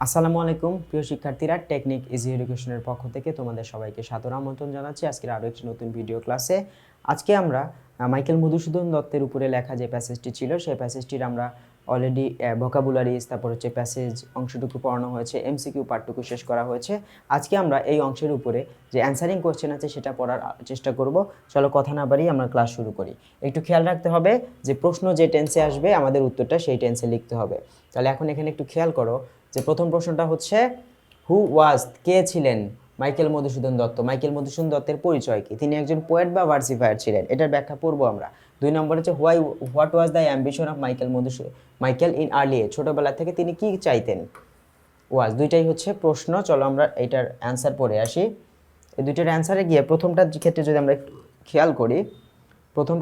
আসসালামু আলাইকুম প্রিয় শিক্ষার্থীরা, টেকনিক ইজি এডুকেশনের পক্ষ থেকে তোমাদের সবাইকে সাদর আমন্ত্রণ জানাচ্ছি আজকের আরও একটি নতুন ভিডিও ক্লাসে। আজকে আমরা মাইকেল মধুসূদন দত্তের উপরে লেখা যে প্যাসেজটি ছিল সেই প্যাসেজটির আমরা অলরেডি ভোকাবুলারিজ, তারপর হচ্ছে প্যাসেজ অংশটুকু পড়ানো হয়েছে, এমসিকিউ পার্টটুকু শেষ করা হয়েছে। আজকে আমরা এই অংশের উপরে যে অ্যান্সারিং কোয়েশ্চেন আছে সেটা পড়ার চেষ্টা করব। চলো কথা না বাড়িয়ে আমরা ক্লাস শুরু করি। একটু খেয়াল রাখতে হবে যে প্রশ্ন যে টেন্সে আসবে আমাদের উত্তরটা সেই টেন্সে লিখতে হবে। তাহলে এখন এখানে একটু খেয়াল করো যে প্রথম প্রশ্নটা হচ্ছে হু ওয়াজ, কে ছিলেন মাইকেল মধুসূদন দত্ত। মাইকেল মধুসূদন দত্তের পরিচয় কি? তিনি একজন পোয়েট বা ভার্সিফায়ার ছিলেন, এটার ব্যাখ্যা পড়বো আমরা। দুই নম্বর হচ্ছে what was the ambition of Michael in early age, ছোটবেলা থেকে তিনি কি চাইতেন। ওয়াজ দুইটাই হচ্ছে প্রশ্ন। চলো আমরা এটার অ্যান্সার পড়ে আসি। এই দুইটার অ্যান্সারে গিয়ে প্রথমটার ক্ষেত্রে যদি আমরা একটু খেয়াল করি, প্রথম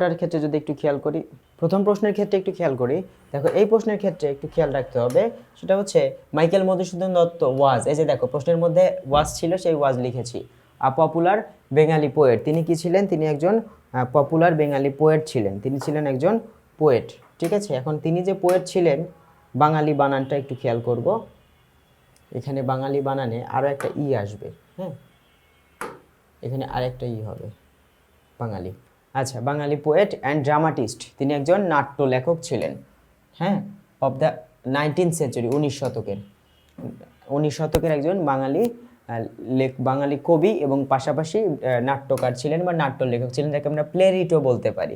প্রশ্নের ক্ষেত্রে একটু খেয়াল করি। দেখো এই প্রশ্নের ক্ষেত্রে একটু খেয়াল রাখতে হবে, সেটা হচ্ছে মাইকেল মধুসূদন দত্ত ওয়াজ, এই যে দেখো প্রশ্নের মধ্যে ওয়াজ ছিল, সেই ওয়াজ লিখেছি। পপুলার বেঙ্গালি পোয়েট, তিনি কি ছিলেন? তিনি একজন পপুলার বেঙ্গালি পোয়েট ছিলেন, তিনি ছিলেন একজন পোয়েট। ঠিক আছে, এখন তিনি যে পোয়েট ছিলেন, বাঙালি বানানটা একটু খেয়াল করব। এখানে বাঙালি বানানে আরও একটা ই আসবে, হ্যাঁ, এখানে আরেকটা ই হবে, বাঙালি। আচ্ছা, বাঙালি পোয়েট অ্যান্ড ড্রামাটিস্ট, তিনি একজন নাট্য লেখক ছিলেন, হ্যাঁ, অফ দ্য 19th সেঞ্চুরি, 19 শতকের একজন বাঙালি কবি এবং পাশাপাশি নাট্যকার ছিলেন বা নাট্য লেখক ছিলেন, যাকে আমরা প্লেরিটও বলতে পারি।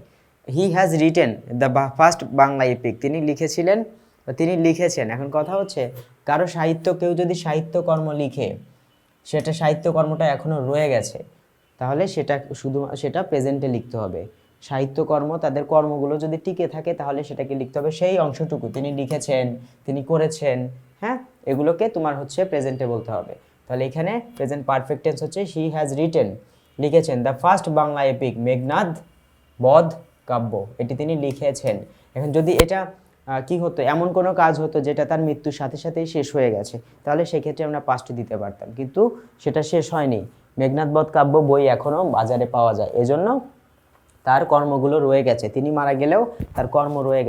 হি has written the first Bangla epic, তিনি লিখেছেন। এখন কথা হচ্ছে কারো কেউ যদি সাহিত্যকর্ম লিখে, সেটা সাহিত্যকর্মটা এখনও রয়ে গেছে, তাহলে সেটা প্রেজেন্টে লিখতে হবে। সাহিত্যকর্ম, তাদের কর্মগুলো যদি টিকে থাকে তাহলে সেটাকে লিখতে হবে সেই অংশটুকু, তিনি লিখেছেন, তিনি করেছেন, হ্যাঁ, এগুলোকে তোমার হচ্ছে প্রেজেন্টে বলতে হবে। তাহলে এখানে প্রেজেন্ট পারফেক্ট টেন্স হচ্ছে হি হ্যাজ রিটেন, লিখেছেন, the first Bangla epic Meghnad Badh কাব্য, এটি তিনি লিখেছেন। এখন যদি এটা কি হতো, এমন কোনো কাজ হতো যেটা তার মৃত্যুর সাথে সাথেই শেষ হয়ে গেছে, তাহলে সেক্ষেত্রে আমরা পাঁচটি দিতে পারতাম, কিন্তু সেটা শেষ হয়নি। মেঘনাদ বধ কাব্য বই এখনও বাজারে পাওয়া যায়, এজন্য তার কর্মগুলো রয়ে গেছে, তিনি মারা গেলেও তার কর্ম রয়ে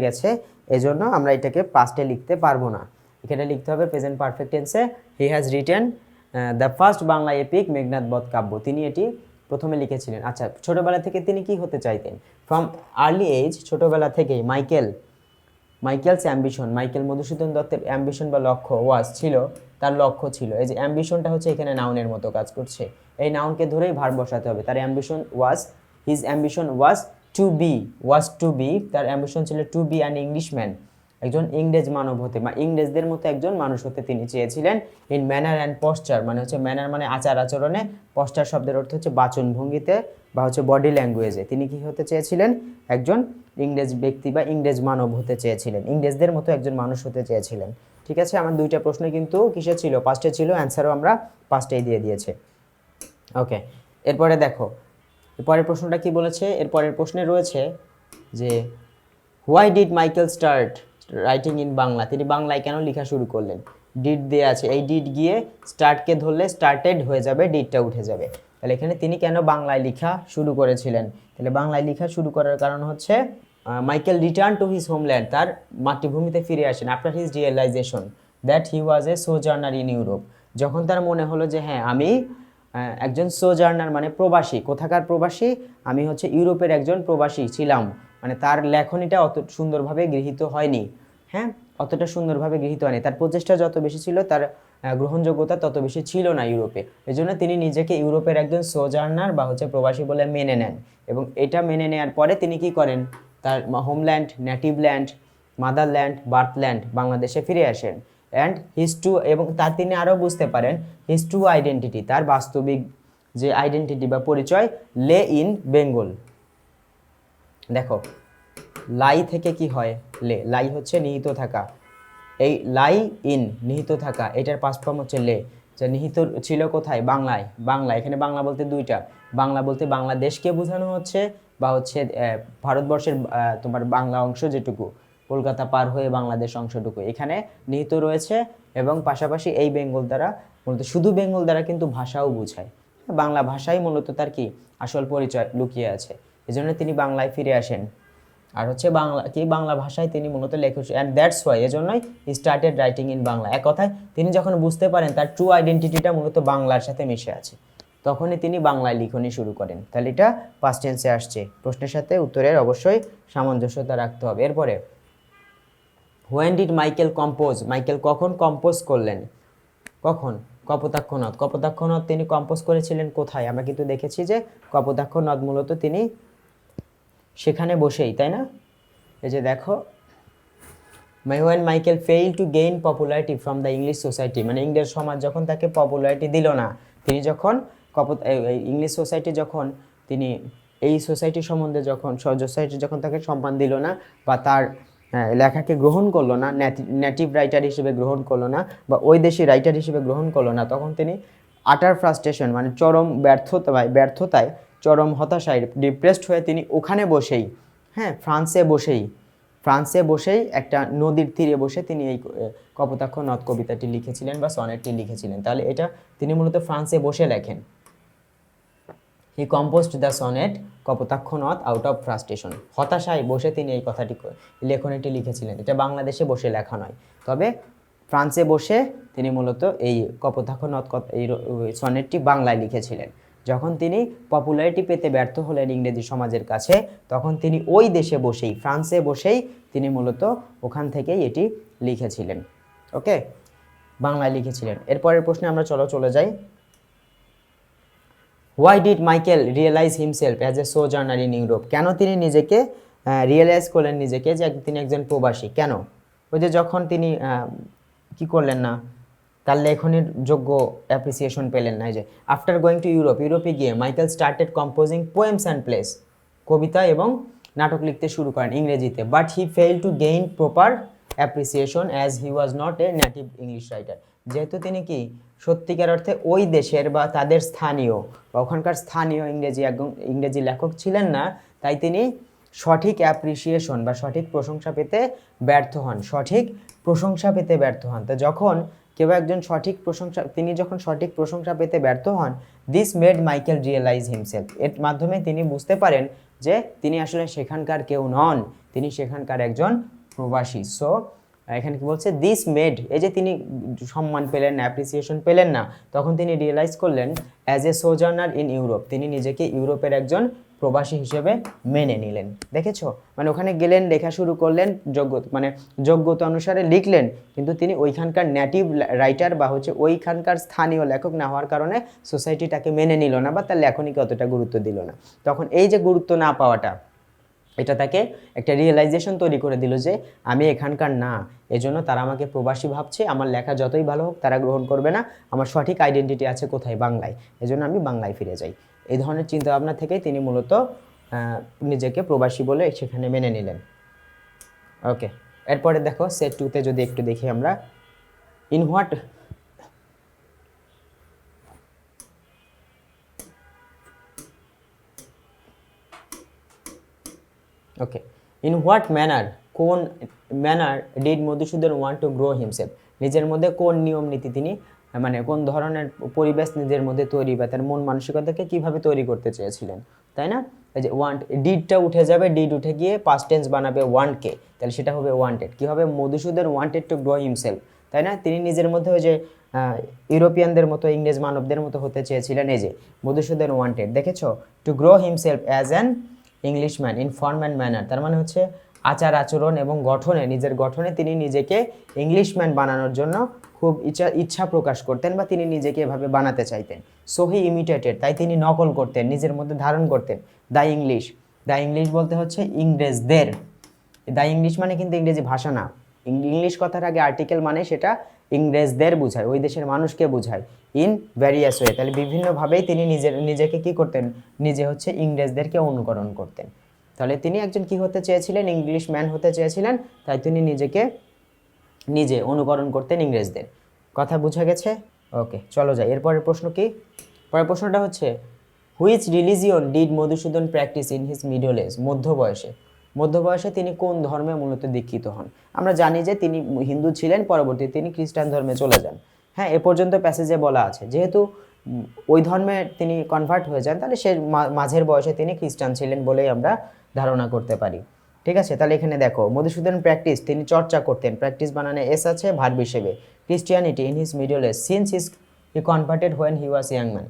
গেছে, এজন্য আমরা এটাকে পাস্টে লিখতে পারবো না। এখানে লিখতে হবে প্রেজেন্ট পারফেক্ট টেন্সে, he has written the first Bangla epic Meghnad Badh Kavya, তিনি এটি প্রথমে লিখেছিলেন। আচ্ছা, ছোটবেলা থেকে তিনি কি হতে চাইতেন? ফ্রম আর্লি এজ, ছোটবেলা থেকেই মাইকেলস অ্যাম্বিশন, মাইকেল মধুসূদন দত্তের অ্যাম্বিশন বা লক্ষ্য তার লক্ষ্য ছিল, এই যে অ্যাম্বিশনটা হচ্ছে এখানে নাউনের মতো কাজ করছে, এই নাউনকে ধরেই ভার্ব বসাতে হবে। তার হিজ অ্যাম্বিশন টু বি, তার অ্যাম্বিশন ছিল টু বি অ্যান ইংলিশম্যান, একজন ইংরেজ মানব হতে বা ইংরেজদের মতো একজন মানুষ হতে তিনি চেয়েছিলেন। ইন ম্যানার অ্যান্ড পশ্চার, মানে হচ্ছে ম্যানার মানে আচার আচরণে, পশ্চার শব্দের অর্থ হচ্ছে বাচন ভঙ্গিতে বা হচ্ছে বডি ল্যাঙ্গুয়েজে, তিনি কি হতে চেয়েছিলেন? একজন ইংরেজ ব্যক্তি বা ইংরেজ মানব হতে চেয়েছিলেন, ইংরেজদের মতো একজন মানুষ হতে চেয়েছিলেন। ঠিক আছে, আমার দুইটা প্রশ্ন কিন্তু কিসে ছিল? পাস্টে ছিল, অ্যান্সারও আমরা পাস্টেই দিয়ে দিয়েছে। ওকে, এরপরে দেখো এরপরের প্রশ্নটা কি বলেছে। এরপরের প্রশ্নে রয়েছে যে why did Michael start writing in Bangla, তিনি বাংলায় কেন লেখা শুরু করলেন? ডিড দেওয়া আছে, এই ডিড গিয়ে স্টার্টকে ধরলে স্টার্টেড হয়ে যাবে, ডিডটা উঠে যাবে। তাহলে এখানে তিনি কেন বাংলায় লেখা শুরু করেছিলেন? তাহলে বাংলায় লেখা শুরু করার কারণ হচ্ছে Michael return to his homeland, তার মাতৃভূমিতে ফিরে আসেন, after his realisation that he was a sojourner in Europe, যখন তার মনে হলো যে হ্যাঁ, আমি একজন সোজার্নার মানে প্রবাসী। কোথাকার প্রবাসী? আমি হচ্ছে ইউরোপের একজন প্রবাসী ছিলাম, মানে তার লেখনীটা অত সুন্দরভাবে গৃহীত হয়নি, হ্যাঁ, অতটা সুন্দরভাবে গৃহীত হয়নি, তার প্রচেষ্টা যত বেশি ছিল তার গ্রহণযোগ্যতা তত বেশি ছিল না ইউরোপে। এজন্য তিনি নিজেকে ইউরোপের একজন সোজার্নার বা হচ্ছে প্রবাসী বলে মেনে নেন, এবং এটা মেনে নেওয়ার পরে তিনি কি করেন? তার হোমল্যান্ড, নেটিভ ল্যান্ড, মাদারল্যান্ড, বার্থল্যান্ড বাংলাদেশে ফিরে আসেন। এবং তার তিনি আরও বুঝতে পারেন হিজ ট্রু আইডেন্টিটি, তার বাস্তবিক যে আইডেন্টিটি বা পরিচয়, লে ইন বেঙ্গল। দেখো লাই থেকে কি হয়? লাই হচ্ছে নিহিত থাকা, এই লাই ইন নিহিত থাকা, এটার পাস্ট ফর্ম হচ্ছে লে, যা নিহিত ছিল কোথায়? বাংলা। এখানে বাংলা বলতে দুইটা, বাংলা বলতে বাংলাদেশকে বোঝানো হচ্ছে বা হচ্ছে ভারতবর্ষের তোমার বাংলা অংশ যেটুকু, কলকাতা পার হয়ে বাংলাদেশ অংশটুকু এখানে নিহিত রয়েছে, এবং পাশাপাশি এই বেঙ্গল দ্বারা মূলত শুধু বেঙ্গল দ্বারা কিন্তু ভাষাও বোঝায়, বাংলা ভাষাই মূলত তার কি আসল পরিচয় লুকিয়ে আছে, এজন্য তিনি বাংলায় ফিরে আসেন। আর হচ্ছে বাংলা কি বাংলা ভাষায় তিনি মূলত লেখক, অ্যান্ড দ্যাটস ওয়াই, এজন্যই স্টার্টেড রাইটিং ইন বাংলা। এক কথায় তিনি যখন বুঝতে পারেন তার ট্রু আইডেন্টিটিটা মূলত বাংলার সাথে মিশে আছে, তখনই তিনি বাংলায় লিখনি শুরু করেন। তাহলে এটা পাস্ট টেন্সে আসছে, প্রশ্নের সাথে উত্তরের অবশ্যই সামঞ্জস্যতা রাখতে হবে। এরপরে when did Michael compose, Michael কখন কম্পোজ করলেন, কখন? কপোতাক্ষ নদ। কপোতাক্ষ নদ তিনি কম্পোজ করেছিলেন কোথায়? আমরা কিন্তু দেখেছি যে কপোতাক্ষ নদ মূলত তিনি সেখানে বসেই, তাই না? এই যে দেখো, when Michael fail to gain popularity from the English society, মানে ইংরেজ সমাজ যখন তাকে পপুলারিটি দিল না, তিনি যখন ইংলিশ সোসাইটি যখন তিনি এই সোসাইটি সম্বন্ধে যখন সোসাইটি যখন তাকে সম্মান দিল না বা তার লেখাকে গ্রহণ করলো না, নেটিভ রাইটার হিসেবে গ্রহণ করলো না বা ওই দেশি রাইটার হিসেবে গ্রহণ করলো না, তখন তিনি আটার ফ্রাস্ট্রেশন মানে চরম ব্যর্থতায় চরম হতাশায় ডিপ্রেসড হয়ে তিনি ওখানে বসেই, হ্যাঁ ফ্রান্সে বসেই একটা নদীর তীরে বসে তিনি এই কপোতাক্ষ নদ কবিতাটি লিখেছিলেন বা সনেটটি লিখেছিলেন। তাহলে এটা তিনি মূলত ফ্রান্সে বসে লেখেন। হি কম্পোজড দ্য সনেট কপোতাক্ষ নদ আউট অফ ফ্রাস্ট্রেশন, হতাশায় বসে তিনি এই লেখনীটি লিখেছিলেন। এটা বাংলাদেশে বসে লেখা নয়, তবে ফ্রান্সে বসে তিনি মূলত এই কপোতাক্ষ নদ এই সনেটটি বাংলায় লিখেছিলেন। যখন তিনি পপুলারিটি পেতে ব্যর্থ হলেন ইংরেজি সমাজের কাছে, তখন তিনি ওই দেশে বসেই ফ্রান্সে বসেই তিনি মূলত ওখান থেকেই এটি লিখেছিলেন। ওকে, বাংলায় লিখেছিলেন। এরপরের প্রশ্নে আমরা চলে যাই। Why did Michael realise himself as a sojourner in Europe, কেন তিনি নিজেকে রিয়েলাইজ করলেন নিজেকে যে তিনি একজন প্রবাসী? কেন? ওই যে যখন তিনি কি করলেন না, তার লেখনের যোগ্য অ্যাপ্রিসিয়েশন পেলেন না। এই যে আফটার গোয়িং টু ইউরোপে গিয়ে Michael started composing poems and plays, কবিতা এবং নাটক লিখতে শুরু করেন ইংরেজিতে। But he fail to gain proper appreciation as he was not a native English writer, যেহেতু তিনি কি সত্যিকার অর্থে ওই দেশের বা তাদের স্থানীয় বা ওখানকার স্থানীয় ইংরেজি লেখক ছিলেন না, তাই তিনি সঠিক অ্যাপ্রিসিয়েশন বা সঠিক প্রশংসা পেতে ব্যর্থ হন। তো যখন কেউ একজন তিনি যখন সঠিক প্রশংসা পেতে ব্যর্থ হন, this made Michael realise himself, এর মাধ্যমে তিনি বুঝতে পারেন যে তিনি আসলে সেখানকার কেউ নন, তিনি সেখানকার একজন প্রবাসী। সো এখানে কি বলছে, দিস মেড, এই যে তিনি সম্মান পেলেন না, অ্যাপ্রিসিয়েশন পেলেন না, তখন তিনি রিয়েলাইজ করলেন as a sojourner in Europe, তিনি নিজেকে ইউরোপের একজন প্রবাসী হিসেবে মেনে নিলেন। দেখেছো, মানে ওখানে গেলেন, লেখা শুরু করলেন, যোগ্যতা অনুসারে লিখলেন, কিন্তু তিনি ওইখানকার নেটিভ রাইটার বা ওইখানকার স্থানীয় লেখক না হওয়ার কারণে সোসাইটি তাকে মেনে নিল না বা তার লেখনীকে অতটা গুরুত্ব দিল না। তখন এই যে গুরুত্ব না পাওয়াটা, এটা তাকে একটা রিয়েলাইজেশন তৈরি করে দিল যে আমি এখানকার না, এজন্য তারা আমাকে প্রবাসী ভাবছে, আমার লেখা যতই ভালো হোক তারা গ্রহণ করবে না, আমার সঠিক আইডেন্টিটি আছে কোথায়? বাংলায়, এজন্য আমি বাংলায় ফিরে যাই। এই ধরনের চিন্তাভাবনা থেকেই তিনি মূলত নিজেকে প্রবাসী বলে সেখানে মেনে নিলেন। ওকে, এরপরে দেখো সেট 2তে যদি একটু দেখি আমরা, in what okay in what manner, কোন manner did Madhusudan want to grow himself, নিজের মধ্যে কোন নিয়ম নীতি তিনি মানে কোন ধরনের পরিবেশ নিজের মধ্যে তৈরি বা তার মন মানসিকতাকে কিভাবে তৈরি করতে চেয়েছিলেন, তাই না? এই যে ওয়ান্ট, ডিডটা উঠে যাবে, ডিড উঠে গিয়ে পাস্ট টেন্স বানাবে ওয়ান্টকে, তাহলে সেটা হবে ওয়ান্টেড। কী হবে? Madhusudan wanted to grow himself, তাই না? তিনি নিজের মধ্যে ওই যে ইউরোপিয়ানদের মতো, ইংরেজ মানবদের মতো হতে চেয়েছিলেন। এই যে মধুসূদন ওয়ান্টেড, দেখেছো, two grow himself as an Englishman in form and manner, তার মানে হচ্ছে আচার আচরণ এবং নিজের গঠনে তিনি নিজেকে ইংলিশম্যান বানানোর জন্য খুব ইচ্ছা প্রকাশ করতেন বা তিনি নিজেকে এভাবে বানাতে চাইতেন। সো হি ইমিটেটেড, তাই তিনি নকল করতেন, নিজের মধ্যে ধারণ করতেন দ্য ইংলিশ বলতে হচ্ছে ইংরেজদের, দ্য ইংলিশ মানে কিন্তু ইংরেজি ভাষা না, ইংলিশ কথার আগে আর্টিকেল মানে সেটা ইংরেজদের বোঝায়, ওই দেশের মানুষকে বোঝায়, ইন ভ্যারিয়াস ওয়ে। তাহলে বিভিন্নভাবেই তিনি নিজেকে কি করতেন, নিজে হচ্ছে ইংরেজদেরকে অনুকরণ করতেন। তাহলে তিনি একজন কি হতে চেয়েছিলেন, ইংলিশ ম্যান হতে চেয়েছিলেন, তাই তিনি নিজে অনুকরণ করতেন ইংরেজদের। কথা বোঝা গেছে? ওকে, চলো যাই। এরপরের প্রশ্ন কি? পরের প্রশ্নটা হচ্ছে, which religion did Madhusudan practise in his middle age, মধ্য বয়সে তিনি কোন ধর্মে মূলত দীক্ষিত হন? আমরা জানি যে তিনি হিন্দু ছিলেন, পরবর্তীতে তিনি খ্রিস্টান ধর্মে চলে যান। হ্যাঁ, এ পর্যন্ত প্যাসেজে বলা আছে, যেহেতু ওই ধর্মে তিনি কনভার্ট হয়ে যান, তাহলে সে মাঝের বয়সে তিনি খ্রিস্টান ছিলেন বলেই আমরা ধারণা করতে পারি। ঠিক আছে, তাহলে এখানে দেখো মধুসূদন প্র্যাকটিস, তিনি চর্চা করতেন, প্র্যাকটিস বানানে এস আছে ভার্ব হিসেবে। Christianity in his middle age since he converted when he was young man.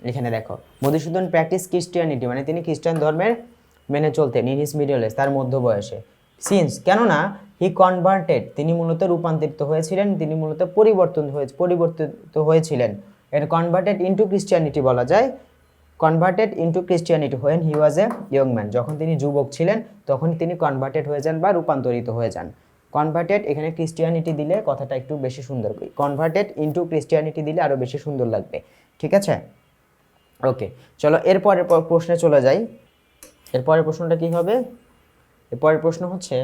এখানে দেখো মধুসূদন প্র্যাকটিস ক্রিশ্চিয়ানিটি, মানে তিনি খ্রিস্টান ধর্মের মেনে চলতেন, ইন হিজ মিডল এজ, তার মধ্য বয়সে। সিন্স কেননা হি কনভার্টেড, তিনি মূলত রূপান্তরিত হয়েছিলেন, তিনি মূলত পরিবর্তিত হয়েছিলেন। এর কনভার্টেড ইনটু ক্রিশ্চিয়ানিটি বলা যায়, converted into Christianity when he was a young man, যখন তিনি যুবক ছিলেন তখন তিনি কনভার্টেড হয়ে যান বা রূপান্তরিত হয়ে যান। কনভার্টেড এখানে ক্রিশ্চিয়ানিটি দিলে কথাটা একটু বেশি সুন্দর, কনভার্টেড ইনটু ক্রিশ্চিয়ানিটি দিলে আরও বেশি সুন্দর লাগবে, ঠিক আছে। ওকে, চলো এরপরের প্রশ্নে চলে যাই। এরপরের প্রশ্নটা কি হবে? এরপরের প্রশ্ন হচ্ছে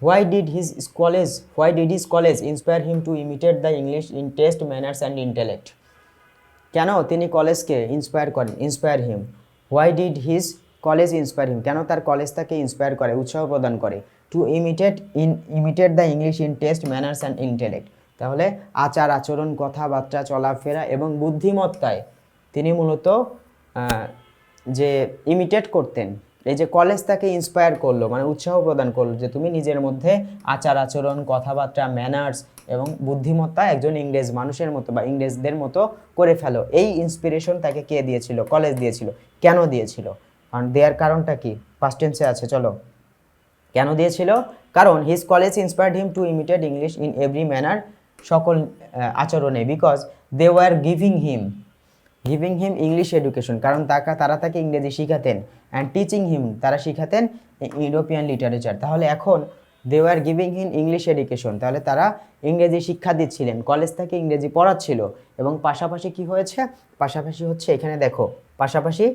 why did his college inspire him to imitate the English in taste, manners and intellect? কেন তিনি কলেজকে inspire him, why did his college inspire him, কেন তার কলেজ তাকে ইন্সপায়ার করে, উৎসাহ প্রদান করে, to imitate the English in taste, manners and intellect, তাহলে আচার আচরণ, কথাবার্তা, চলাফেরা এবং বুদ্ধিমত্তায় তিনি মূলত যে ইমিটেট করতেন। এই যে কলেজ তাকে ইন্সপায়ার করলো মানে উৎসাহ প্রদান করলো যে তুমি নিজের মধ্যে আচার আচরণ, কথাবার্তা, ম্যানার্স এবং বুদ্ধিমত্তা একজন ইংরেজ মানুষের মতো বা ইংরেজদের মতো করে ফেলো। এই ইন্সপিরেশন তাকে কে দিয়েছিল? কলেজ দিয়েছিল। কেন দিয়েছিল? কারণ দেওয়ার কারণটা কি? পাস্ট টেন্সে আছে, চলো। কেন দিয়েছিল? কারণ his college inspired him to imitate English in every manner, সকল আচরণে, because they were giving him English education, কারণ তারা তাকে ইংরেজি শিখাতেন, অ্যান্ড টিচিং হিম, তারা শিখাতেন ইউরোপিয়ান লিটারেচার। তাহলে এখন they were giving him English education, তাহলে তারা ইংরেজি শিক্ষা দিচ্ছিলেন, কলেজ থেকে ইংরেজি পড়াচ্ছিল। এবং পাশাপাশি কি হয়েছে? পাশাপাশি হচ্ছে এখানে দেখো, পাশাপাশি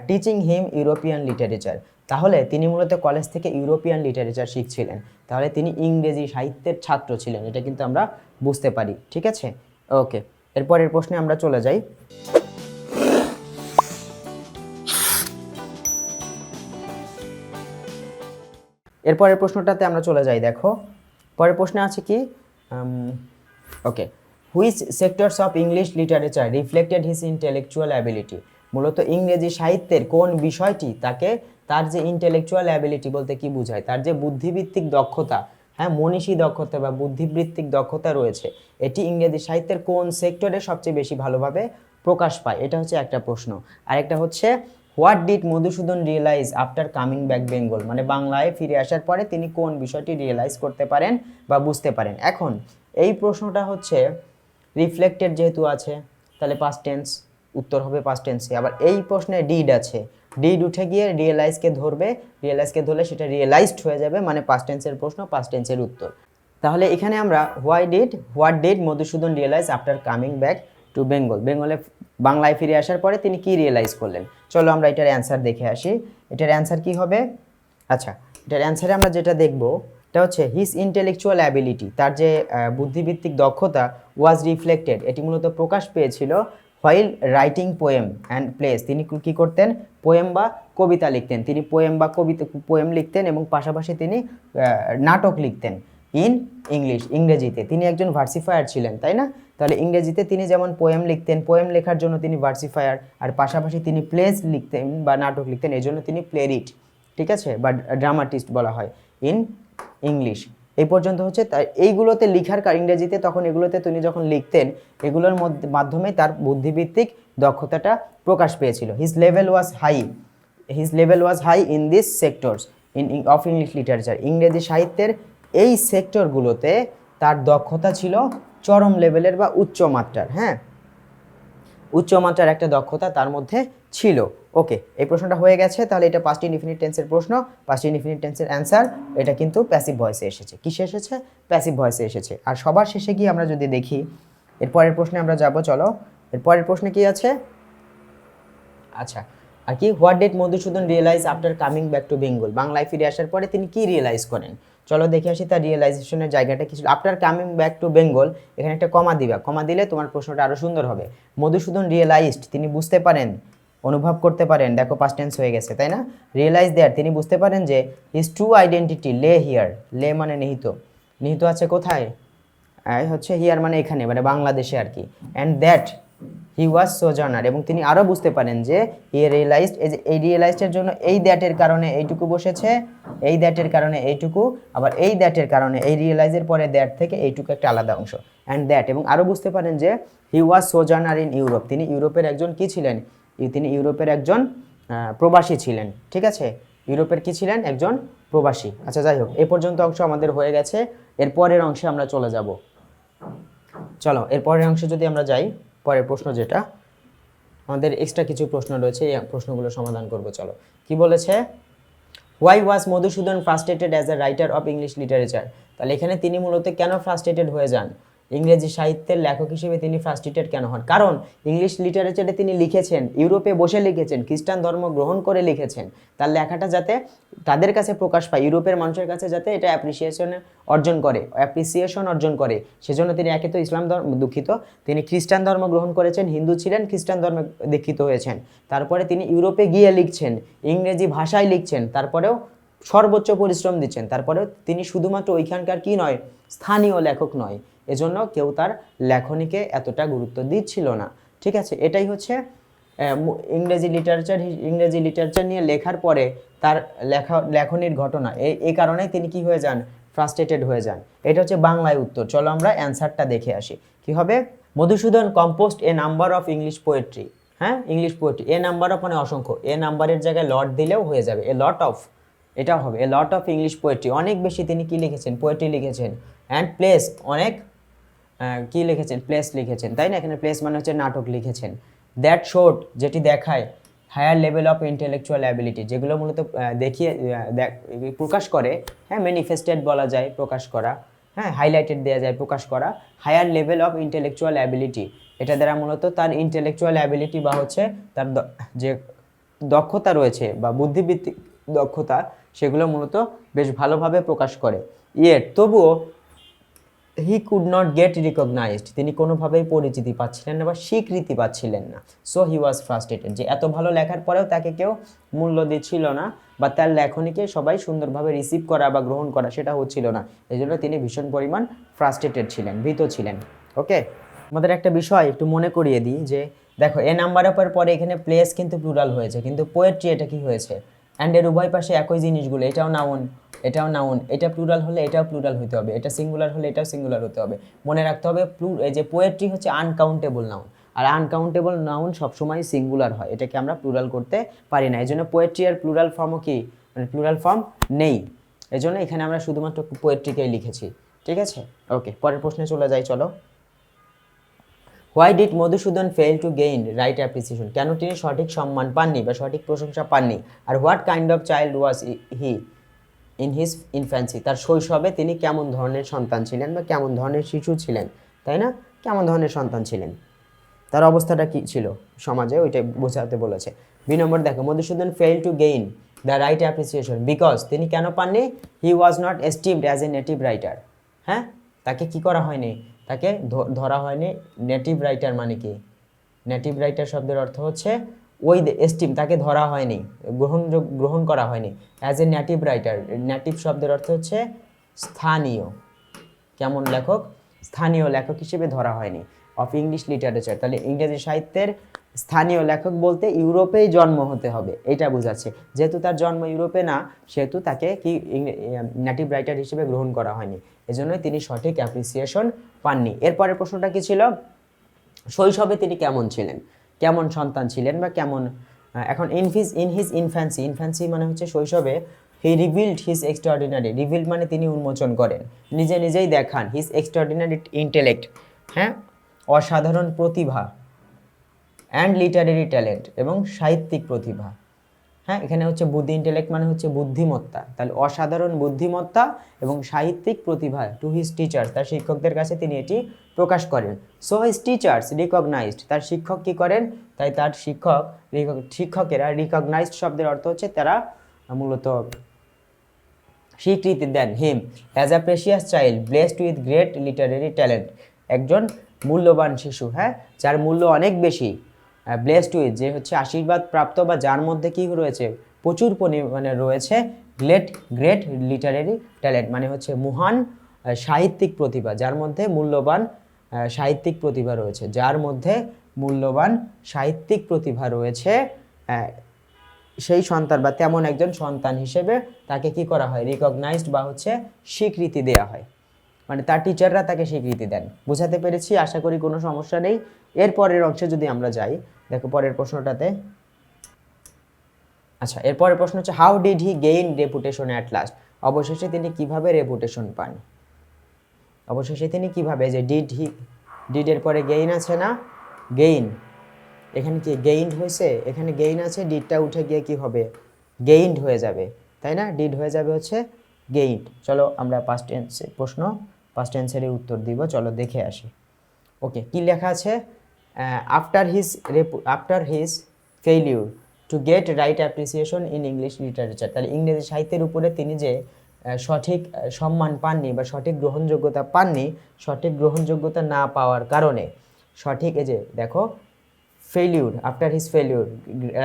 টিচিং হিম ইউরোপিয়ান লিটারেচার, তাহলে তিনি মূলত কলেজ থেকে ইউরোপিয়ান লিটারেচার শিখছিলেন, তাহলে তিনি ইংরেজি সাহিত্যের ছাত্র ছিলেন, এটা কিন্তু আমরা বুঝতে পারি, ঠিক আছে। ওকে, এরপরের প্রশ্নে আমরা চলে যাই। এরপরের প্রশ্নটাতে আমরা চলে যাই, দেখো পরের প্রশ্নে আছে কি, okay, which sectors of English literature reflected his intellectual ability, মূলত ইংরেজি সাহিত্যের কোন বিষয়টি তাকে তার যে ইন্টেলেকচুয়াল অ্যাবিলিটি বলতে কি বোঝায়, তার যে বুদ্ধিভিত্তিক দক্ষতা, হ্যাঁ মনীষী দক্ষতা বা বুদ্ধিবৃত্তিক দক্ষতা রয়েছে, এটি ইংরেজি সাহিত্যের কোন সেক্টরে সবচেয়ে বেশি ভালোভাবে প্রকাশ পায়, এটা হচ্ছে একটা প্রশ্ন। আরেকটা হচ্ছে what did Madhusudan realise after coming back Bengal, মানে বাংলায় ফিরে আসার পরে তিনি কোন বিষয়টি রিয়েলাইজ করতে পারেন বা বুঝতে পারেন। এখন এই প্রশ্নটা হচ্ছে রিফ্লেক্টেড যেহেতু আছে তাহলে পাস্ট টেন্স, উত্তর হবে পাস্ট টেন্সে। আবার এই প্রশ্নে ডিড আছে, ডিড উঠে গিয়ে রিয়েলাইজকে ধরবে, রিয়েলাইজকে ধরলে সেটা রিয়েলাইজড হয়ে যাবে, মানে পাস্ট টেন্সের প্রশ্ন, পাস্ট টেন্সের উত্তর। তাহলে এখানে আমরা what did Madhusudan realise after coming back to Bengal, বাংলায় ফিরে আসার পরে তিনি কি রিয়েলাইজ করলেন। চলো আমরা এটার অ্যান্সার দেখে আসি। এটার অ্যান্সার কি হবে? আচ্ছা, এটার অ্যান্সারে আমরা যেটা দেখব এটা হচ্ছে হিজ ইন্টেলেকচুয়াল অ্যাবিলিটি, তার যে বুদ্ধিভিত্তিক দক্ষতা, ওয়াজ রিফ্লেক্টেড, এটি মূলত প্রকাশ পেয়েছিল while writing poem and place, তিনি কি করতেন? পোয়েম বা কবিতা লিখতেন, তিনি পোয়েম লিখতেন এবং পাশাপাশি তিনি নাটক লিখতেন ইন ইংলিশ, ইংরেজিতে। তিনি একজন ভার্সিফায়ার ছিলেন, তাই না? তাহলে ইংরেজিতে তিনি যেমন পোয়েম লিখতেন, পোয়েম লেখার জন্য তিনি ভার্সিফায়ার, আর পাশাপাশি তিনি প্লেস লিখতেন বা নাটক লিখতেন, এই জন্য তিনি প্লেরিট, ঠিক আছে, বা ড্রামাটিস্ট বলা হয় ইন ইংলিশ। এই পর্যন্ত হচ্ছে তাই এইগুলোতে লিখার ইংরেজিতে, তখন এগুলোতে তিনি যখন লিখতেন এগুলোর মাধ্যমে তার বুদ্ধিভিত্তিক দক্ষতাটা প্রকাশ পেয়েছিল। His level was high in this sectors of English literature, ইংরেজি সাহিত্যের এই সেক্টরগুলোতে তার দক্ষতা ছিল চরম লেভেলের বা উচ্চ মাত্রার, হ্যাঁ উচ্চ মাত্রার একটা দক্ষতা তার মধ্যে ছিল। ওকে, এই প্রশ্নটা হয়ে গেছে। তাহলে এটা পাস্ট ইনডিফিনিট টেন্সের প্রশ্ন, পাস্ট ইনডিফিনিট টেন্সের অ্যান্সার, এটা কিন্তু প্যাসিভ ভয়েসে এসেছে। কিসে এসেছে? প্যাসিভ ভয়েসে এসেছে। আর সবার শেষে গিয়ে আমরা যদি দেখি এরপরের প্রশ্নে আমরা যাব, চলো এরপরের প্রশ্নে কি আছে। আচ্ছা, আর কি, what did Madhusudan realise after coming back to Bengal, বাংলায় ফিরে আসার পরে তিনি কি রিয়েলাইজ করেন। চলো দেখে আসি তার রিয়েলাইজেশনের জায়গাটা কি ছিল। After coming back to Bengal, এখানে একটা কমা দিবা, কমা দিলে তোমার প্রশ্নটা আরো সুন্দর হবে। মধুসূদন রিয়েলাইজড, তিনি বুঝতে পারেন, অনুভব করতে পারেন, দেখো পাস্ট টেন্স হয়ে গেছে, তাই না? রিয়েলাইজ দেয়ার, তিনি বুঝতে পারেন যে হিজ ট্রু আইডেন্টিটি লে হিয়ার, লে মানে নিহিত, নিহিত আছে কোথায়? হচ্ছে হিয়ার মানে এখানে, মানে বাংলাদেশে আর কি। অ্যান্ড দ্যাট হি ওয়াজ সোজার্নার, এবং তিনি আরও বুঝতে পারেন যে হি রিয়েলাইজড, এই রিয়েলাইজডের জন্য এই দ্যাটের কারণে এইটুকু বসেছে, এই দ্যাটের কারণে এইটুকু, আবার এই দ্যাটের কারণে এই রিয়েলাইজের পরে দ্যাট থেকে এইটুকু একটা আলাদা অংশ, অ্যান্ড দ্যাট, এবং আরও বুঝতে পারেন যে হি ওয়াজ সোজার্নার ইন ইউরোপ, তিনি ইউরোপের একজন কি ছিলেন, তিনি ইউরোপের একজন প্রবাসী ছিলেন। ঠিক আছে, ইউরোপের কি ছিলেন, একজন প্রবাসী। আচ্ছা যাই হোক, এ পর্যন্ত অংশ আমাদের হয়ে গেছে। এর পরের অংশে আমরা চলে যাব। চলো এর পরের অংশে যদি আমরা যাই, পরের প্রশ্ন যেটা আমাদের এক্সট্রা কিছু প্রশ্ন রয়েছে, এই প্রশ্নগুলো সমাধান করব। চলো কি বলেছে, why was Madhusudan frustrated as a writer of English literature. তাহলে এখানে তিনি মূলত কেন ফ্রাস্ট্রেটেড হয়ে যান, ইংরেজি সাহিত্যের লেখক হিসেবে তিনি ফ্রাস্ট্রেটেড কেন হন? কারণ ইংলিশ লিটারেচারে তিনি লিখেছেন, ইউরোপে বসে লিখেছেন, খ্রিস্টান ধর্ম গ্রহণ করে লিখেছেন, তার লেখাটা যাতে তাদের কাছে প্রকাশ পায়, ইউরোপের মানুষের কাছে যাতে এটা অ্যাপ্রিসিয়েশন অর্জন করে, সেজন্য তিনি একে তো ইসলাম ধর্ম, দুঃখিত, তিনি খ্রিস্টান ধর্ম গ্রহণ করেছেন, হিন্দু ছিলেন, খ্রিস্টান ধর্মে দীক্ষিত হয়েছেন, তারপরে তিনি ইউরোপে গিয়ে লিখছেন, ইংরেজি ভাষায় লিখছেন, তারপরেও সর্বোচ্চ পরিশ্রম দিচ্ছেন, তারপরেও তিনি শুধুমাত্র ওইখানকার কি নয়, স্থানীয় লেখক নয়, এজন্য কেউ তার লেখনীকে এতটা গুরুত্ব দিচ্ছিল না। ঠিক আছে, এটাই হচ্ছে ইংরেজি লিটারেচার নিয়ে লেখার পরে তার লেখনীর ঘটনা, এই কারণে তিনি কি হয়ে যান, ফ্রাস্ট্রেটেড হয়ে যান। এটা হচ্ছে বাংলায় উত্তর। চলো আমরা অ্যান্সারটা দেখে আসি কি হবে। Madhusudan composed a number of English poetry, হ্যাঁ English poetry, a number of মানে অসংখ্য, এ নাম্বারের জায়গায় লট দিলেও হয়ে যাবে, এ লট অফ, এটাও হবে, এ লট অফ ইংলিশ পোয়েট্রি, অনেক বেশি তিনি কি লিখেছেন, পোয়েট্রি লিখেছেন, অ্যান্ড প্লেস, অনেক কি লিখেছেন, প্লেস লিখেছেন, তাই না, এখানে প্লেস মানে হচ্ছে নাটক লিখেছেন, দ্যাট শোড, যেটি দেখায়, higher level of intellectual ability, যেগুলো মূলত দেখিয়ে প্রকাশ করে, হ্যাঁ ম্যানিফেস্টেড বলা যায়, প্রকাশ করা, হ্যাঁ হাইলাইটেড দেওয়া যায়, প্রকাশ করা, higher level of intellectual ability, এটা দ্বারা মূলত তার ইন্টেলেকচুয়াল অ্যাবিলিটি বা হচ্ছে তার যে দক্ষতা রয়েছে বা বুদ্ধিবৃত্তিক দক্ষতা, সেগুলো মূলত বেশ ভালোভাবে প্রকাশ করে। তবুও he could not get recognised, তিনি কোনোভাবেই পরিচিতি পাচ্ছিলেন না বা স্বীকৃতি পাচ্ছিলেন না। সো হি ওয়াজ ফ্রাস্ট্রেটেড, যে এত ভালো লেখার পরেও তাকে কেউ মূল্য দিচ্ছিল না বা তার লেখনীকে সবাই সুন্দরভাবে রিসিভ করা বা গ্রহণ করা সেটা হচ্ছিল না, এই জন্য তিনি ভীষণ পরিমাণ ফ্রাস্ট্রেটেড ছিলেন, ভীত ছিলেন। ওকে, আমাদের একটা বিষয় একটু মনে করিয়ে দিই যে দেখো এ নাম্বারের পরে এখানে প্লেস কিন্তু প্লুরাল হয়েছে, কিন্তু পোয়েট্রি এটা কি হয়েছে, অ্যান্ড এর উভয় পাশে একই জিনিসগুলো, এটাও নাউন, এটাও নাউন, এটা প্লুরাল হলে এটাও প্লুরাল হতে হবে, এটা সিঙ্গুলার হলে এটাও সিঙ্গুলার হতে হবে। মনে রাখতে হবে এই যে পোয়েট্রি হচ্ছে আনকাউন্টেবল নাউন, আর আনকাউন্টেবল নাউন সবসময় সিঙ্গুলার হয়, এটাকে আমরা প্লুরাল করতে পারি না, এই জন্য পোয়েট্রি আর প্লুরাল ফর্মও কি, মানে প্লুরাল ফর্ম নেই, এই জন্য এখানে আমরা শুধুমাত্র পোয়েট্রিকেই লিখেছি। ঠিক আছে, ওকে, পরের প্রশ্নে চলে যাই। চলো, why did Madhusudan fail to gain right appreciation, কেন তিনি সঠিক সম্মান পাননি বা সঠিক প্রশংসা পাননি? আর what kind of child was he in his infancy, তার শৈশবে তিনি কেমন ধরনের সন্তান ছিলেন বা কেমন ধরনের শিশু ছিলেন, তাই না, কেমন ধরনের সন্তান ছিলেন, তার অবস্থাটা কী ছিল সমাজে, ওইটাই বোঝাতে বলেছে। বি নম্বর দেখো, Madhusudan fail to gain the right appreciation because, তিনি কেন পাননি, he was not esteemed as a native writer, হ্যাঁ তাকে কি করা হয়নি, তাকে ধরা হয়নি, নেটিভ রাইটার মানে কি, নেটিভ রাইটার শব্দের অর্থ হচ্ছে ওই এস্টিম, তাকে ধরা হয়নি, গ্রহণ করা হয়নি, as a native writer, native শব্দের অর্থ হচ্ছে স্থানীয়, কেমন লেখক, স্থানীয় লেখক হিসেবে ধরা হয়নি, অফ ইংলিশ লিটারেচার, তাহলে ইংরেজি সাহিত্যের স্থানীয় লেখক বলতে ইউরোপেই জন্ম হতে হবে, এটা বোঝাচ্ছে, যেহেতু তার জন্ম ইউরোপে না, সেহেতু তাকে কি নেটিভ রাইটার হিসেবে গ্রহণ করা হয়নি, এজন্যই তিনি সঠিক অ্যাপ্রিসিয়েশন পাননি। এরপরের প্রশ্নটা কি ছিল, শৈশবে তিনি কেমন ছিলেন, কেমন সন্তান ছিলেন বা কেমন, এখন ইন হিজ ইনফ্যান্সি মানে হচ্ছে শৈশবে, হি রিভিল্ড হিজ এক্সট্রাঅর্ডিনারি, রিভিল্ড মানে তিনি উন্মোচন করেন, নিজেই দেখান, হিজ এক্সট্রাঅর্ডিনারি ইন্টেলেক্ট, হ্যাঁ অসাধারণ প্রতিভা, অ্যান্ড লিটারেরি ট্যালেন্ট এবং সাহিত্যিক প্রতিভা, হ্যাঁ এখানে হচ্ছে বুদ্ধি, ইন্টেলেক্ট মানে হচ্ছে বুদ্ধিমত্তা, তাহলে অসাধারণ বুদ্ধিমত্তা এবং সাহিত্যিক প্রতিভা টু হিজ টিচার্স, তার শিক্ষকদের কাছে তিনি এটি প্রকাশ করেন। সো হিজ টিচার্স রিকগনাইজড, তার শিক্ষক কি করেন, তাই তার শিক্ষকেরা রিকগনাইজড শব্দের অর্থ হচ্ছে তারা মূলত স্বীকৃতি দেন, him as a precious child blessed with great literary talent, একজন মূল্যবান শিশু, হ্যাঁ যার মূল্য অনেক বেশি, ব্লেসড উইথ যে হচ্ছে আশীর্বাদ প্রাপ্ত বা যার মধ্যে কি রয়েছে, প্রচুর পরিমাণে রয়েছে গ্রেট লিটারেরি ট্যালেন্ট মানে হচ্ছে মহান সাহিত্যিক প্রতিভা, যার মধ্যে মূল্যবান সাহিত্যিক প্রতিভা রয়েছে, যার মধ্যে মূল্যবান সাহিত্যিক প্রতিভা রয়েছে সেই সন্তান বা তেমন একজন সন্তান হিসেবে তাকে কি করা হয়, রিকগনাইজড বা হচ্ছে স্বীকৃতি দেওয়া হয়, মানে তার টিচাররা তাকে স্বীকৃতি দেন। বুঝাতে পেরেছি, আশা করি কোনো সমস্যা নেই। এর পরের অংশে যদি আমরা যাই, দেখো পরের প্রশ্নটাতে, আচ্ছা এরপরের প্রশ্ন হচ্ছে how did he gain reputation at last, অবশেষে তিনি কিভাবে রেপুটেশন পান, অবশেষে তিনি কিভাবে, যে ডিডের পরে গেইন আছে না, গেইন, এখানে কি গেইনড হয়েছে, এখানে গেইন আছে, ডিডটা উঠে গিয়ে কি হবে, গেইনড হয়ে যাবে, তাই না, ডিড হয়ে যাবে হচ্ছে গেইনড। চলো আমরা পাস্ট টেন্সে প্রশ্ন, পাস্ট টেন্সের উত্তর দিব, চলো দেখে আসি। ওকে, কি লেখা আছে, after his failure to get right appreciation in English literature, তাহলে ইংরেজি সাহিত্যের উপরে তিনি যে সঠিক সম্মান পাননি বা সঠিক গ্রহণযোগ্যতা পাননি, সঠিক গ্রহণযোগ্যতা না পাওয়ার কারণে, সঠিক এই যে দেখো failure, after his failure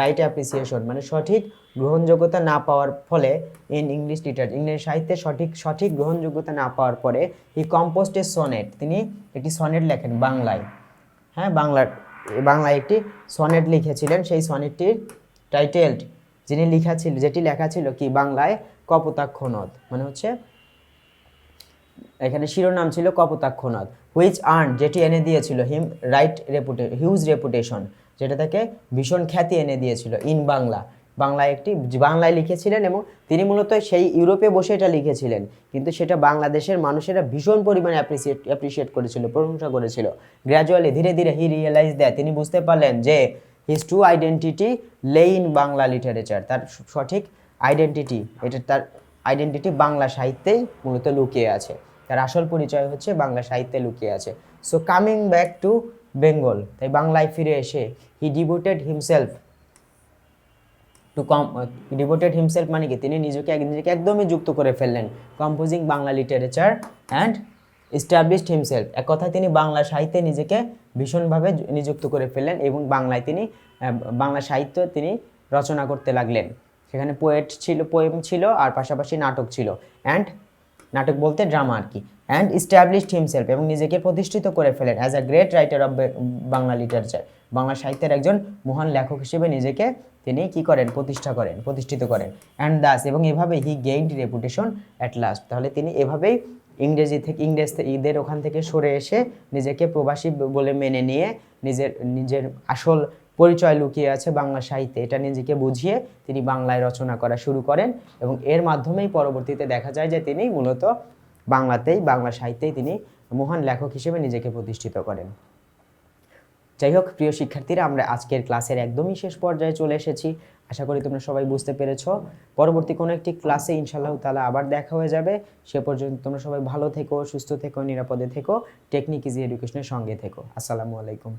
right appreciation মানে সঠিক গ্রহণযোগ্যতা না পাওয়ার ফলে ইন ইংলিশ লিটারেচার, ইংরেজি সাহিত্যে সঠিক গ্রহণযোগ্যতা না পাওয়ার পরে হি কম্পোজড এ সনেট, তিনি একটি সনেট লেখেন বাংলায়, হ্যাঁ বাংলায় একটি সনেট লিখেছিলেন। সেই সনেটটির টাইটেলড, যেটি লেখা ছিল কি বাংলায় কপোতাক্ষ নদ, মানে হচ্ছে এখানে শিরোনাম ছিল কপোতাক্ষ নদ, হুইচ আর্ন যেটি এনে দিয়েছিল হিম হিউজ রেপুটেশন, যেটা তাকে ভীষণ খ্যাতি এনে দিয়েছিল ইন বাংলায় লিখেছিলেন, এবং তিনি মূলত সেই ইউরোপে বসে এটা লিখেছিলেন, কিন্তু সেটা বাংলাদেশের মানুষেরা ভীষণ পরিমাণে অ্যাপ্রিসিয়েট করেছিল, প্রশংসা করেছিল। গ্র্যাজুয়ালি ধীরে ধীরে হি রিয়েলাইজ দ্যাট, তিনি বুঝতে পারলেন যে হিজ ট্রু আইডেন্টিটি লে ইন বাংলা লিটারেচার, তার সঠিক আইডেন্টিটি, তার আইডেন্টিটি বাংলা সাহিত্যেই মূলত লুকিয়ে আছে, তার আসল পরিচয় হচ্ছে বাংলা সাহিত্যে লুকিয়ে আছে। So coming back to Bengal, তাই বাংলায় ফিরে এসে হি ডিভোটেড হিমসেলফ মানে কি, তিনি নিজেকে একদমই যুক্ত করে ফেললেন composing Bangla literature and established himself, এক কথায় তিনি বাংলা সাহিত্যে নিজেকে ভীষণভাবে নিযুক্ত করে ফেললেন এবং বাংলা সাহিত্য তিনি রচনা করতে লাগলেন। সেখানে পোয়েম ছিল আর পাশাপাশি নাটক ছিল, নাটক বলতে ড্রামা আর কি, অ্যান্ড ইস্টাবলিশড হিমসেলফ এবং নিজেকে প্রতিষ্ঠিত করে ফেলেন as a great writer of Bangla literature, Bangla সাহিত্যের একজন মহান লেখক হিসেবে নিজেকে তিনি কি করেন, প্রতিষ্ঠিত করেন। অ্যান্ড দাস, এবং এভাবে হি গেইনড রেপুটেশন অ্যাট লাস্ট, তাহলে তিনি এভাবেই ইংরেজদের ওখান থেকে সরে এসে নিজেকে প্রবাসী বলে মেনে নিয়ে নিজের আসল পরিচয় লুকিয়ে আছে বাংলা সাহিত্যে, এটা নিজেকে বুঝিয়ে তিনি বাংলায় রচনা করা শুরু করেন, এবং এর মাধ্যমেই পরবর্তীতে দেখা যায় যে তিনি মূলত বাংলা সাহিত্যেই তিনি মহান লেখক হিসেবে নিজেকে প্রতিষ্ঠিত করেন। যাই হোক প্রিয় শিক্ষার্থীরা, আমরা আজকের ক্লাসের একদমই শেষ পর্যায়ে চলে এসেছি। আশা করি তোমরা সবাই বুঝতে পেরেছো। পরবর্তী কোনো একটি ক্লাসে ইনশাআল্লাহ তাআলা আবার দেখা হয়ে যাবে। সে পর্যন্ত তোমরা সবাই ভালো থেকো, সুস্থ থেকো, নিরাপদে থেকো, টেকনিক ইজি এডুকেশনের সঙ্গে থেকো। আসসালামু আলাইকুম।